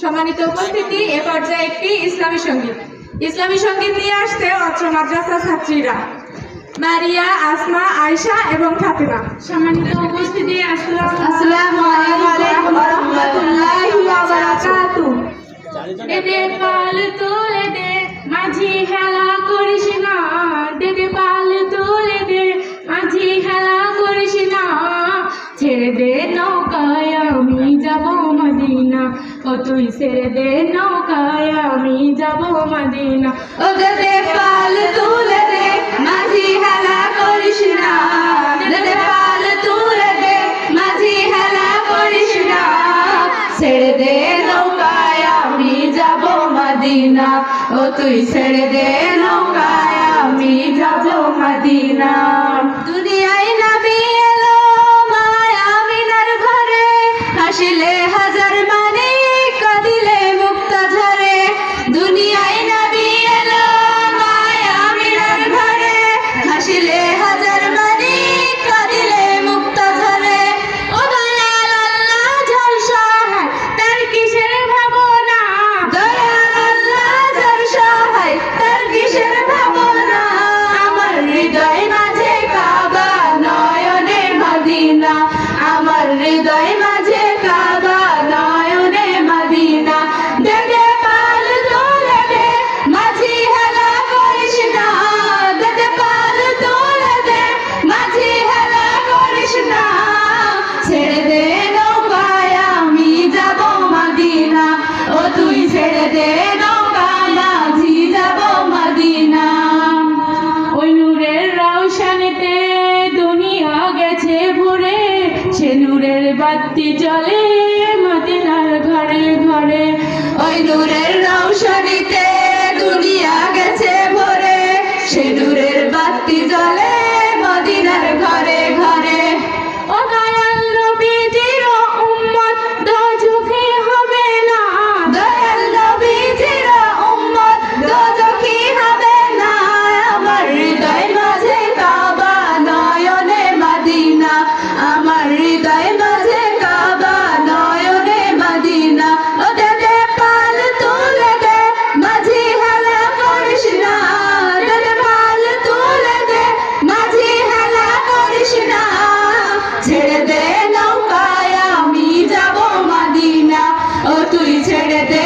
সম্মানিত উপস্থিতি, এ পর্যায়ে একটি ইসলামী সঙ্গীত নিয়ে আসছে অত্র মাদ্রাসা ছাত্রীরা মারিয়া, আসমা, আয়েশা এবং ফাতেমা। সম্মানিত উপস্থিতি, আসসালামু আলাইকুম ওয়া রাহমাতুল্লাহি ওয়া বারাকাতুহু। দেদে পাল তুলে দে মাঝি হেলা করিস না, দেদে পাল তুলে দে মাঝি হেলা করিস না, ছেড়ে দে নৌকায় আমি যাব মদিনা, ও তুই ছেড়ে দে নৌকায় আমি যাব মদিনা। ও দেদে পাল তুলে দে মাঝি হেলা করিস না, দেদে পাল তুলে দে মাঝি হেলা করিস না, ছেড়ে দে নৌকায় আমি যাব মদিনা, ও তুই ছেড়ে দে নৌকায় আমি যাব মদিনা। দুনিয়ায় নবী এলো মায়া আমিনার ঘরে, হাসিলে হাজার মানে কাঁদিলে মুক্তা ঝরে। দুনিয়ায় নবী এলো মায়া আমিনার ঘরে, হাসিলে হাজার মানে কাঁদিলে মুক্তা ঝরে। ও দয়াল আল্লাহ ঝড় সহায় তার কিসের ভাবনা, দয়াল আল্লাহ ঝড় সহায় তার কিসের ভাবনা। আমার হৃদয় মাঝে কাবা নয়নে মদিনা, আমার হৃদয় মাঝে কাবা নয়নে মদিনা। দেদে পাল তুলে দে মাঝি হেলা করিস না, দেদে পাল তুলে দে মাঝি হেলা করিস না, ছেড়ে দে নৌকায় আমি যাব মদিনা, ও তুই ছেড়ে দে নৌকায় মাঝি যাব মদিনা। ওই নূরের রওশনীতে দুনিয়া গেছে ভরে, সে নূরের বাতি জ্বলে মদিনার ঘরে ঘরে। ওই নূরের রওশনীতে দুনিয়া গেছে ভরে, সে নূরের বাতি জ্বলে মদিনার ঘরে ঘরে। ও দয়াল নবীজির উম্মত দোজখী হবে না, দয়াল নবীজির উম্মত দোজখী হবে না। আমার হৃদয় মাঝে কাবা নয়নে মদিনা, আমার হৃদয় মাঝে কাবা নয়নে মদিনা। ও দেদে পাল তুলে দে মাঝি হেলা করিস না, দেদে পাল তুলে দে মাঝি হেলা করিস না, ছেড়ে দে নৌকায় আমি যাব মদিনা, ও তুই ছেড়ে দে